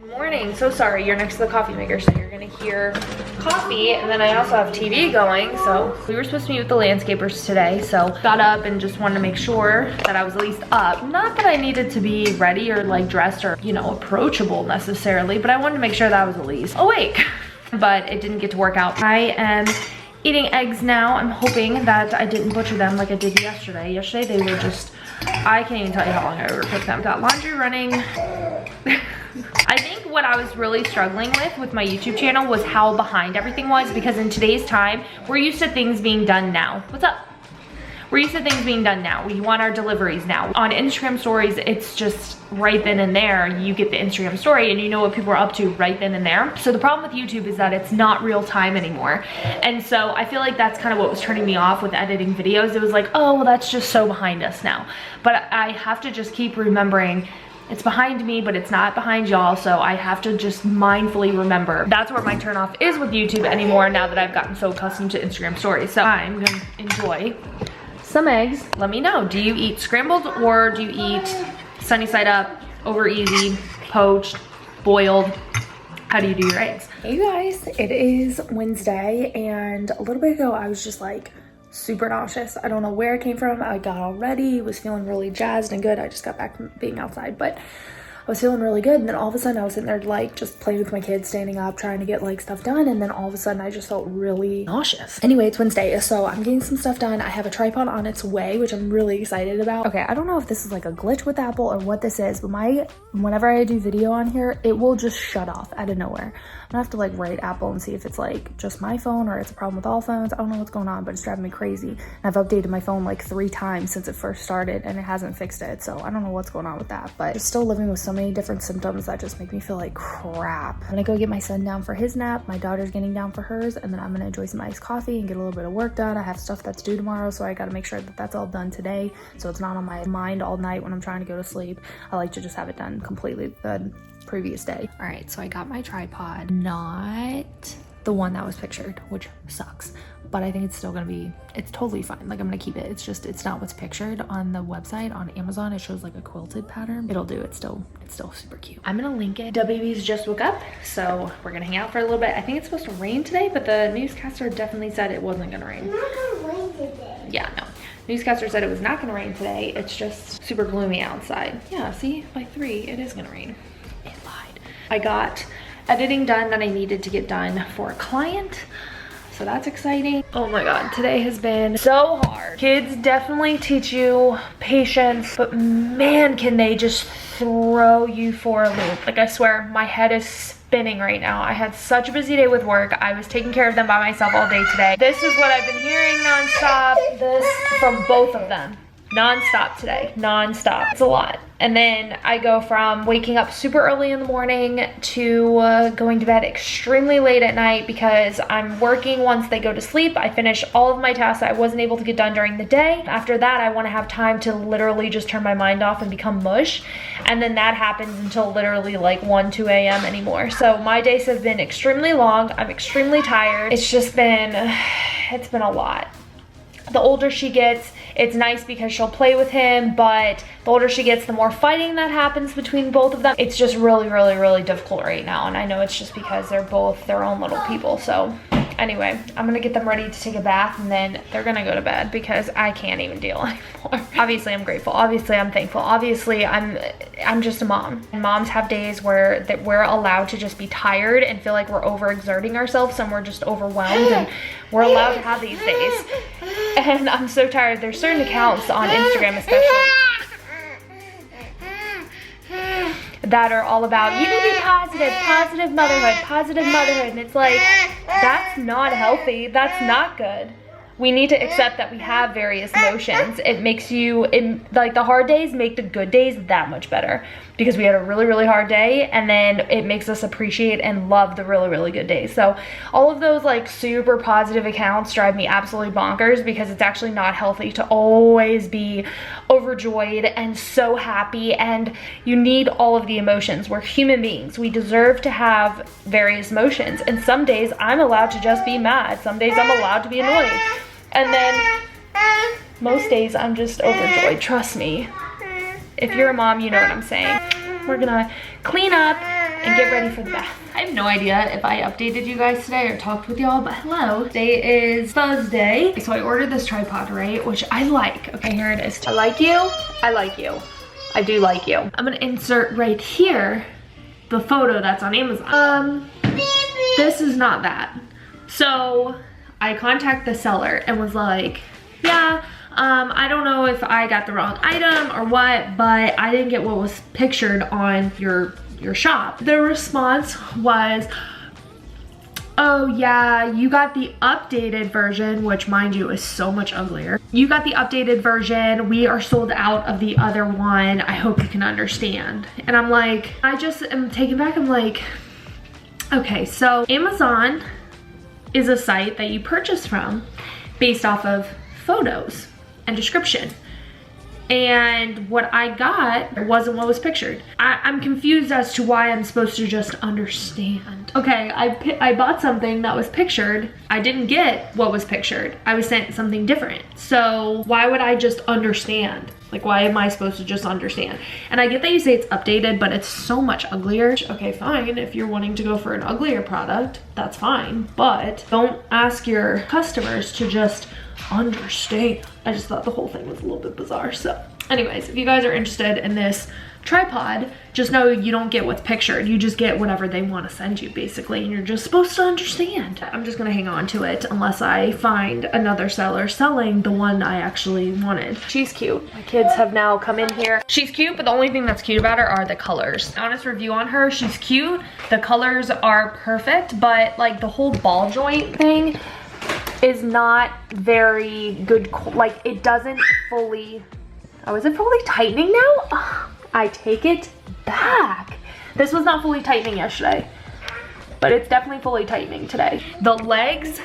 Good morning. So sorry, you're next to the coffee maker, so you're gonna hear coffee, and then I also have TV going. So we were supposed to meet with the landscapers today, so got up and just wanted to make sure that I was at least up. Not that I needed to be ready or like dressed or, you know, approachable necessarily, but I wanted to make sure that I was at least awake. But it didn't get to work out. I am eating eggs now. I'm hoping that I didn't butcher them like I did yesterday. Yesterday they were just, I can't even tell you how long I overcooked them. Got laundry running. I think what I was really struggling with my YouTube channel was how behind everything was, because in today's time, we're used to things being done now. What's up? We're used to things being done now. We want our deliveries now. On Instagram stories, it's just right then and there. You get the Instagram story and you know what people are up to right then and there. So the problem with YouTube is that it's not real time anymore. And so I feel like that's kind of what was turning me off with editing videos. It was like, oh, well, that's just so behind us now. But I have to just keep remembering it's behind me, but it's not behind y'all, so I have to just mindfully remember. That's where my turnoff is with YouTube anymore now that I've gotten so accustomed to Instagram stories. So I'm gonna enjoy some eggs. Let me know, do you eat scrambled or do you eat sunny side up, over easy, poached, boiled? How do you do your eggs? Hey guys, it is Wednesday, and a little bit ago I was just like super nauseous. I don't know where it came from. I got all ready, was feeling really jazzed and good. I just got back from being outside, but I was feeling really good. And then all of a sudden I was sitting there like just playing with my kids, standing up, trying to get like stuff done. And then all of a sudden I just felt really nauseous. Anyway, it's Wednesday, so I'm getting some stuff done. I have a tripod on its way, which I'm really excited about. Okay, I don't know if this is like a glitch with Apple or what this is, but whenever I do video on here, it will just shut off out of nowhere. I'm gonna have to like write Apple and see if it's like just my phone or it's a problem with all phones. I don't know what's going on, but it's driving me crazy. And I've updated my phone like 3 times since it first started and it hasn't fixed it. So I don't know what's going on with that, but just still living with so many different symptoms that just make me feel like crap. I'm gonna go get my son down for his nap. My daughter's getting down for hers, and then I'm gonna enjoy some iced coffee and get a little bit of work done. I have stuff that's due tomorrow, so I gotta make sure that that's all done today, so it's not on my mind all night when I'm trying to go to sleep. I like to just have it done completely the previous day. All right, so I got my tripod, not the one that was pictured, which sucks, but I think it's still gonna be, it's totally fine. Like I'm gonna keep it. It's just, it's not what's pictured on the website. On Amazon, it shows like a quilted pattern. It'll do. It's still super cute. I'm gonna link it. WB's just woke up, so we're gonna hang out for a little bit. I think it's supposed to rain today, but the newscaster definitely said it wasn't gonna rain. It's not gonna rain today. Yeah, no. Newscaster said it was not gonna rain today. It's just super gloomy outside. Yeah, see, by 3, it is gonna rain. It lied. I got editing done that I needed to get done for a client, so that's exciting. Oh my god, today has been so hard. Kids definitely teach you patience, but man, can they just throw you for a loop. Like I swear, my head is spinning right now. I had such a busy day with work. I was taking care of them by myself all day today. This is what I've been hearing nonstop. This from both of them. Non-stop today, non-stop. It's a lot. And then I go from waking up super early in the morning to going to bed extremely late at night because I'm working once they go to sleep. I finish all of my tasks that I wasn't able to get done during the day. After that, I want to have time to literally just turn my mind off and become mush. And then that happens until literally like 1, 2 a.m. anymore. So my days have been extremely long. I'm extremely tired. It's just been, it's been a lot. The older she gets, it's nice because she'll play with him, but the older she gets, the more fighting that happens between both of them. It's just really, really, really difficult right now, and I know it's just because they're both their own little people. So anyway, I'm gonna get them ready to take a bath, and then they're gonna go to bed because I can't even deal anymore. Obviously, I'm grateful. Obviously, I'm thankful. Obviously, I'm just a mom. And moms have days where we're allowed to just be tired and feel like we're overexerting ourselves and we're just overwhelmed, and we're allowed to have these days. And I'm so tired. There's certain accounts on Instagram especially that are all about, you need to be positive motherhood, and it's like, that's not healthy. That's not good. We need to accept that we have various emotions. It makes you, like the hard days make the good days that much better because we had a really, really hard day, and then it makes us appreciate and love the really, really good days. So all of those like super positive accounts drive me absolutely bonkers because it's actually not healthy to always be overjoyed and so happy, and you need all of the emotions. We're human beings. We deserve to have various emotions, and some days I'm allowed to just be mad. Some days I'm allowed to be annoyed. And then most days I'm just overjoyed, trust me. If you're a mom, you know what I'm saying. We're gonna clean up and get ready for the bath. I have no idea if I updated you guys today or talked with y'all, but hello. Today is Thursday. So I ordered this tripod, right? Which I like. Okay, here it is. I like you. I like you. I do like you. I'm gonna insert right here the photo that's on Amazon. This is not that. So I contacted the seller and was like, yeah, I don't know if I got the wrong item or what, but I didn't get what was pictured on your shop. The response was, oh yeah, you got the updated version, which mind you is so much uglier. You got the updated version. We are sold out of the other one. I hope you can understand. And I'm like, I just am taken back. I'm like, okay, so Amazon is a site that you purchase from based off of photos and description. And what I got wasn't what was pictured. I'm confused as to why I'm supposed to just understand. Okay, I bought something that was pictured. I didn't get what was pictured. I was sent something different. So why would I just understand? Like, why am I supposed to just understand? And I get that you say it's updated, but it's so much uglier. Okay, fine. If you're wanting to go for an uglier product, that's fine. But don't ask your customers to just understand. I just thought the whole thing was a little bit bizarre. So anyways, if you guys are interested in this tripod, just know you don't get what's pictured. You just get whatever they want to send you, basically, and you're just supposed to understand. I'm just gonna hang on to it unless I find another seller selling the one I actually wanted. She's cute. My kids have now come in here. She's cute, but the only thing that's cute about her are the colors. Honest review on her, she's cute. The colors are perfect, but like the whole ball joint thing is not very good. Like, it doesn't fully, oh, is it fully tightening now? Oh, I take it back. This was not fully tightening yesterday, but it's definitely fully tightening today. The legs,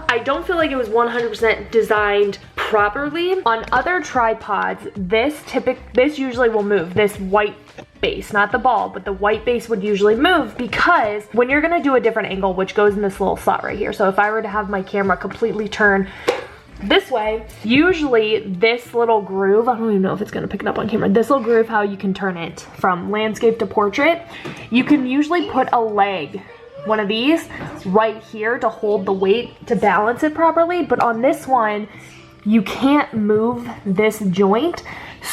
I don't feel like it was 100% designed properly. On other tripods, this usually will move, this white base, not the ball, but the white base would usually move, because when you're gonna do a different angle, which goes in this little slot right here, so if I were to have my camera completely turn this way, usually this little groove, I don't even know if it's gonna pick it up on camera, this little groove, how you can turn it from landscape to portrait, you can usually put a leg, one of these, right here to hold the weight to balance it properly, but on this one, you can't move this joint.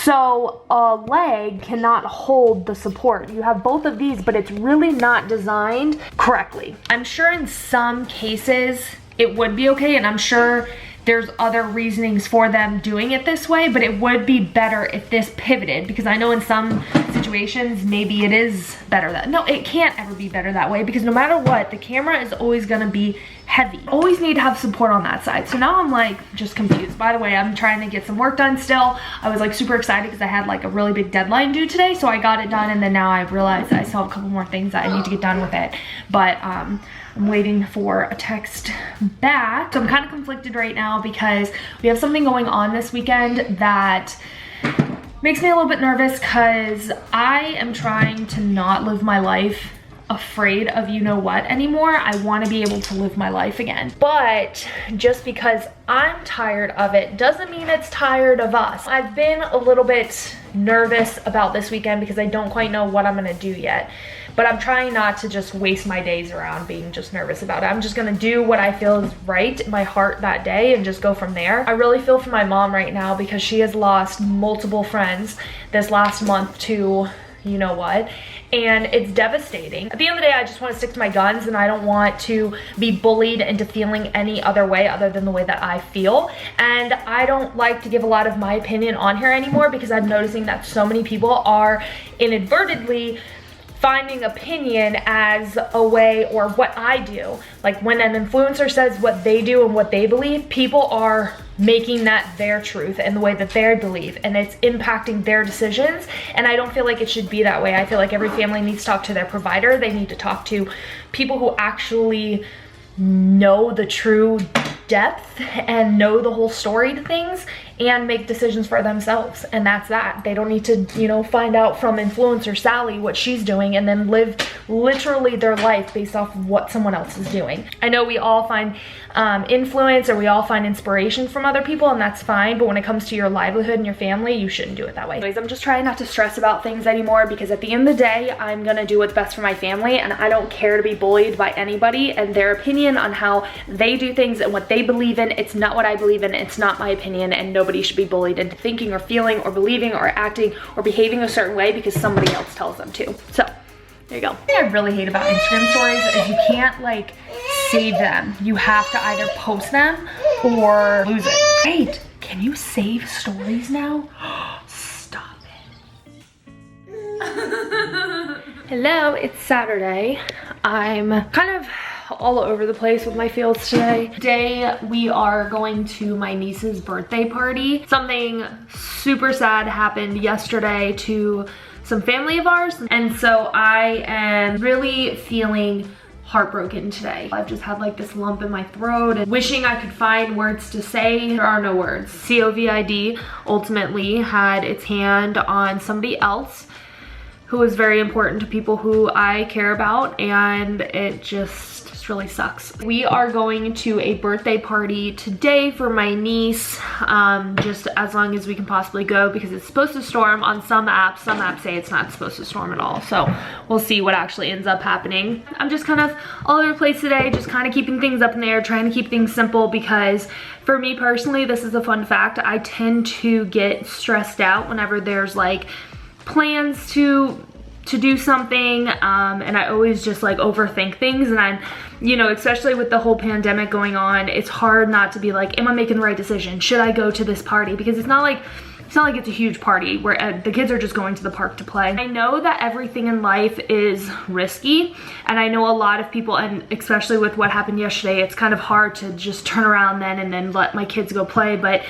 So a leg cannot hold the support. You have both of these, but it's really not designed correctly. I'm sure in some cases it would be okay, and I'm sure there's other reasonings for them doing it this way, but it would be better if this pivoted, because I know in some situations maybe it is better that, no, it can't ever be better that way, because no matter what, the camera is always gonna be heavy. Always need to have support on that side. So now I'm like just confused. By the way, I'm trying to get some work done still. I was like super excited because I had like a really big deadline due today, so I got it done, and then now I realized I still have a couple more things that I need to get done with it. But I'm waiting for a text back. So I'm kind of conflicted right now because we have something going on this weekend that makes me a little bit nervous, because I am trying to not live my life afraid of you know what anymore. I want to be able to live my life again. But just because I'm tired of it doesn't mean it's tired of us. I've been a little bit nervous about this weekend because I don't quite know what I'm gonna do yet. But I'm trying not to just waste my days around being just nervous about it. I'm just gonna do what I feel is right in my heart that day and just go from there. I really feel for my mom right now because she has lost multiple friends this last month to you know what, and it's devastating. At the end of the day, I just want to stick to my guns, and I don't want to be bullied into feeling any other way other than the way that I feel. And I don't like to give a lot of my opinion on here anymore, because I'm noticing that so many people are inadvertently finding opinion as a way, or what I do. Like when an influencer says what they do and what they believe, people are making that their truth and the way that they believe, and it's impacting their decisions. And I don't feel like it should be that way. I feel like every family needs to talk to their provider. They need to talk to people who actually know the true depth and know the whole story to things and make decisions for themselves. And that's that. They don't need to, you know, find out from influencer Sally what she's doing and then live literally their life based off of what someone else is doing. I know we all find influence, or we all find inspiration from other people, and that's fine, but when it comes to your livelihood and your family, you shouldn't do it that way. Anyways, I'm just trying not to stress about things anymore, because at the end of the day, I'm gonna do what's best for my family, and I don't care to be bullied by anybody and their opinion on how they do things and what they believe in. It's not what I believe in, it's not my opinion, and nobody should be bullied into thinking or feeling or believing or acting or behaving a certain way because somebody else tells them to. So there you go. The thing I really hate about Instagram stories is you can't like save them. You have to either post them or lose it. Wait, can you save stories now? Stop it. Hello, it's Saturday. I'm kind of all over the place with my feels today. Today we are going to my niece's birthday party. Something super sad happened yesterday to some family of ours, and so I am really feeling heartbroken today. I've just had like this lump in my throat and wishing I could find words to say. There are no words. COVID ultimately had its hand on somebody else who is very important to people who I care about, and it just really sucks. We are going to a birthday party today for my niece, just as long as we can possibly go, because it's supposed to storm on some apps. Some apps say it's not supposed to storm at all, so we'll see what actually ends up happening. I'm just kind of all over the place today, just kind of keeping things up in the air, trying to keep things simple, because for me personally, this is a fun fact, I tend to get stressed out whenever there's like plans to do something, and I always just like overthink things, and I'm, you know, especially with the whole pandemic going on, it's hard not to be like, am I making the right decision? Should I go to this party? Because it's not like it's a huge party where the kids are just going to the park to play. I know that everything in life is risky, and I know a lot of people, and especially with what happened yesterday, it's kind of hard to just turn around then and then let my kids go play, but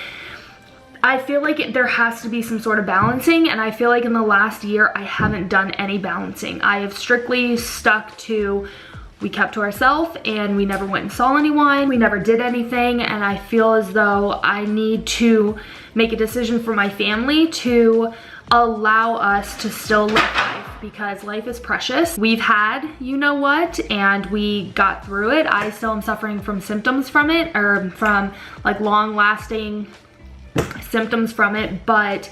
I feel like there has to be some sort of balancing, and I feel like in the last year I haven't done any balancing. I have strictly stuck to, we kept to ourselves and we never went and saw anyone, we never did anything, and I feel as though I need to make a decision for my family to allow us to still live life, because life is precious. We've had, you know what, and we got through it. I still am suffering from symptoms from it, or from like long-lasting symptoms from it, but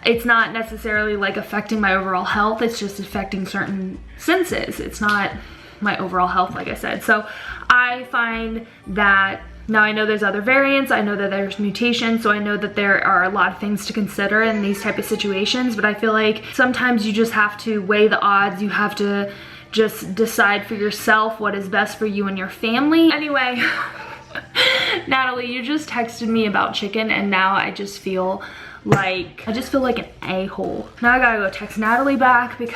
it's not necessarily like affecting my overall health. It's just affecting certain senses. It's not my overall health, like I said. So I find that now, I know there's other variants, I know that there's mutations, so I know that there are a lot of things to consider in these type of situations, but I feel like sometimes you just have to weigh the odds. You have to just decide for yourself what is best for you and your family. Anyway, Natalie, you just texted me about chicken, and now I just feel like an a-hole. Now I gotta go text Natalie back because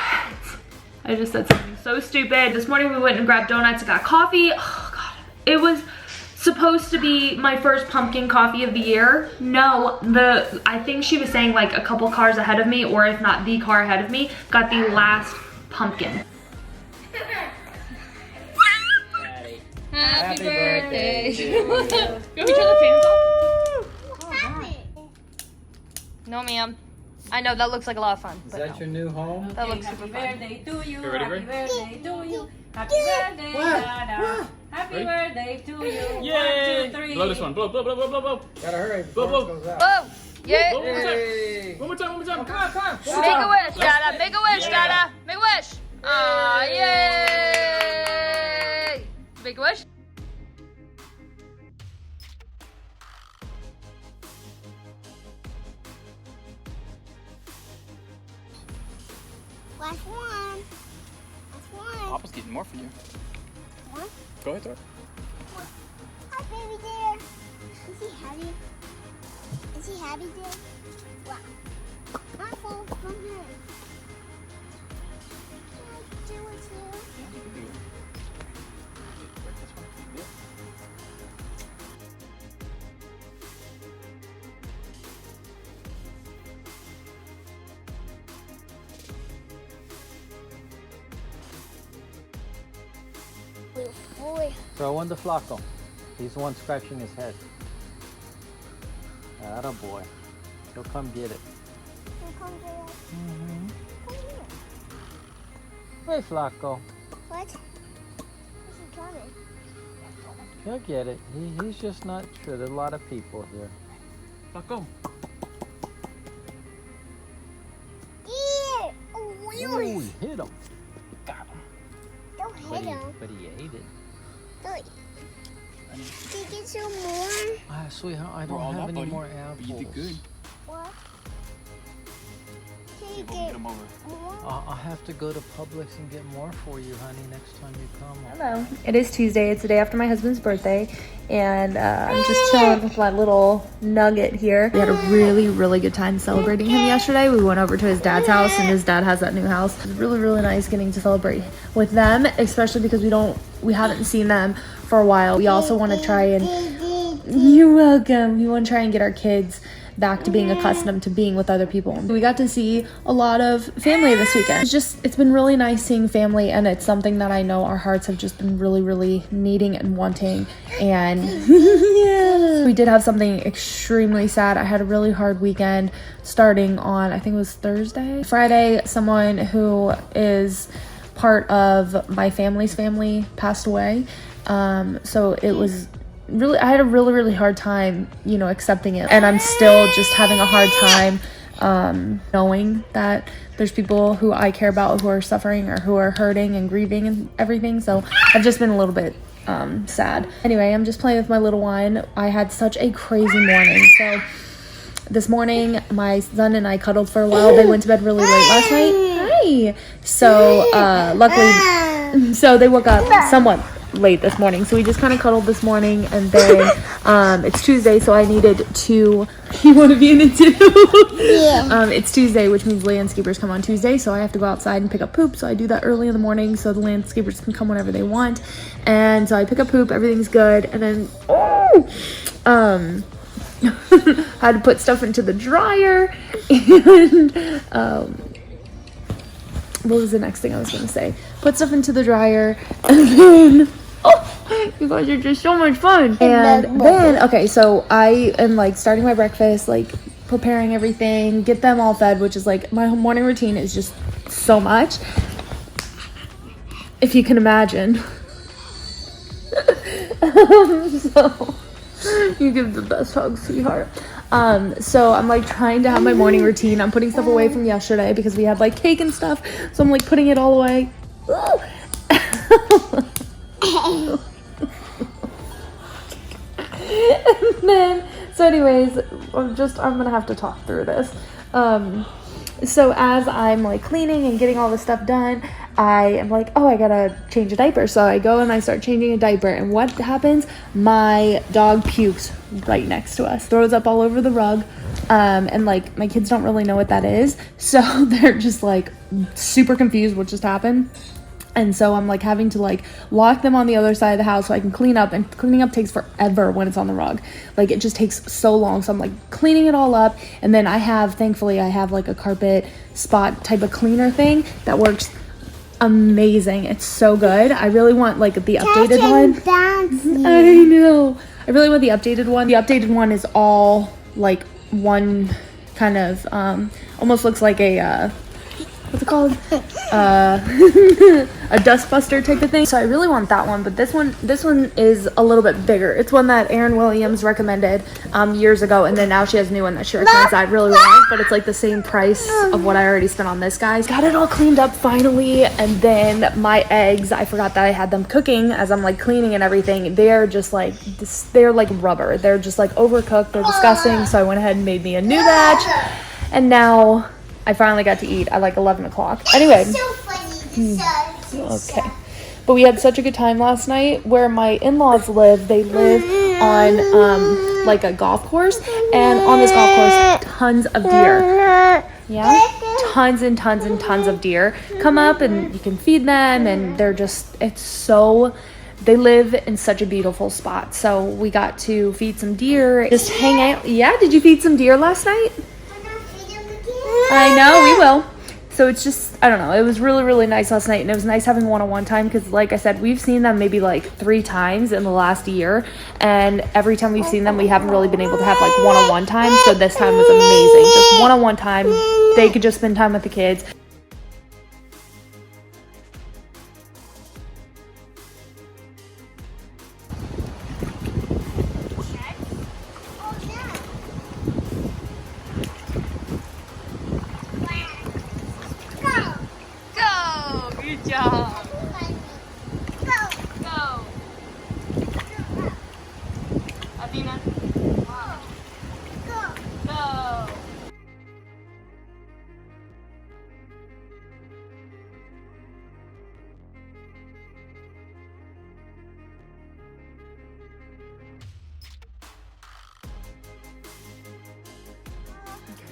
I just said something so stupid. This morning we went and grabbed donuts and got coffee. Oh God, it was supposed to be my first pumpkin coffee of the year. No, I think she was saying like a couple cars ahead of me, or if not the car ahead of me, got the last pumpkin. Happy birthday to you. You want me to turn the fans off? Oh, no, ma'am. I know, that looks like a lot of fun. Is that your new home? That looks super fun. Happy birthday to you. ready, Happy Ray? birthday to you. Happy birthday, Dada. Happy birthday to you. Yay! 1, 2, 3. Blow this one. Blow, blow, blow, blow, blow, blow. Gotta hurry Blow, before blow. it goes out. Whoa! Yeah! Blow, Hey. Oh, one more time, one more time. Come on, come on. Make a wish, Dada! Make a wish, Dada! Make a wish! Aw, yay! Make a wish? Last one. Last one. Papa's getting more for you. What? Go ahead, throw. Hi, baby dear. Is he happy? Is he happy, dear? Wow. Apple from here. Can I do it too? Boy. Throw in the flacco. He's the one scratching his head. Atta boy. He'll come get it. Mm-hmm. Hey, Flaco. What? Where's he coming? He'll get it. He's just not sure. There's a lot of people here. Flaco. Yeah. Ooh, he hit him. Got him. Don't hit him. But he ate it. Don't. Did you get some more? Ah, sweetheart, I don't have any more apples. You did good. What? Can you Get get them over. more? I'll have to go to Publix and get more for you, honey, next time you come. Hello. It is Tuesday. It's the day after my husband's birthday, and I'm just chilling with my little nugget here. We had a really, really good time celebrating him yesterday. We went over to his dad's house, and his dad has that new house. It was really, really nice getting to celebrate with them, especially because we haven't seen them for a while. We also want to try and, you're welcome. We want to try and get our kids back to being accustomed to being with other people. We got to see a lot of family this weekend. It's been really nice seeing family, and it's something that I know our hearts have just been really, really needing and wanting. And yeah. We did have something extremely sad. I had a really hard weekend starting on, I think it was Thursday. Friday, someone who is part of my family's family passed away. So it was really, I had a really, really hard time, accepting it. And I'm still just having a hard time knowing that there's people who I care about who are suffering or who are hurting and grieving and everything. So I've just been a little bit sad. Anyway, I'm just playing with my little one. I had such a crazy morning. So this morning, my son and I cuddled for a while. They went to bed really late last night. Hi. So luckily, so they woke up somewhat late this morning, so we just kind of cuddled this morning, and then it's Tuesday, so I needed to you want to be in it too? Yeah. It's Tuesday, which means landscapers come on Tuesday, so I have to go outside and pick up poop. So I do that early in the morning so the landscapers can come whenever they want. And so I pick up poop, everything's good, and then had to put stuff into the dryer. And what was the next thing I was gonna say? Put stuff into the dryer, and then you guys are just so much fun. And then, okay, so I am like starting my breakfast, like preparing everything, get them all fed, which is like my morning routine is just so much, if you can imagine. So you give the best hug, sweetheart. So I'm like trying to have my morning routine. I'm putting stuff away from yesterday because we had like cake and stuff, so I'm like putting it all away. And then, so anyways, I'm gonna have to talk through this. So as I'm like cleaning and getting all this stuff done, I am like, oh, I gotta change a diaper. So I go and I start changing a diaper, and what happens? My dog pukes right next to us, throws up all over the rug. And like my kids don't really know what that is, so they're just like super confused what just happened. And so I'm like having to like lock them on the other side of the house so I can clean up, and cleaning up takes forever when it's on the rug. Like it just takes so long. So I'm like cleaning it all up, and then thankfully I have like a carpet spot type of cleaner thing that works amazing. It's so good. I really want like the updated one. I know. I really want the updated one. The updated one is all like one kind of almost looks like a what's it called? A dustbuster type of thing. So I really want that one, but this one is a little bit bigger. It's one that Erin Williams recommended years ago, and then now she has a new one that she recommends that I really like, but it's like the same price of what I already spent on this, guys. Got it all cleaned up finally, and then my eggs, I forgot that I had them cooking as I'm like cleaning and everything. They're just like they're like rubber. They're just like overcooked. They're disgusting. So I went ahead and made me a new batch, and now I finally got to eat at like 11 o'clock. Anyway. So funny. Okay. But we had such a good time last night. Where my in-laws live, they live on like a golf course. And on this golf course, tons of deer. Yeah? Tons and tons and tons of deer come up, and you can feed them, and they live in such a beautiful spot. So we got to feed some deer, just hang out. Yeah, did you feed some deer last night? I know, we will. So it's just, I don't know, it was really, really nice last night, and it was nice having one-on-one time because, like I said, we've seen them maybe like 3 times in the last year, and every time we've seen them, we haven't really been able to have like one-on-one time, so this time was amazing. Just one-on-one time, they could just spend time with the kids. Go! Good job. Go. Athena. Go.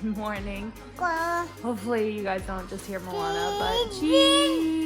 Good morning. Go. Hopefully you guys don't just hear Moana, but she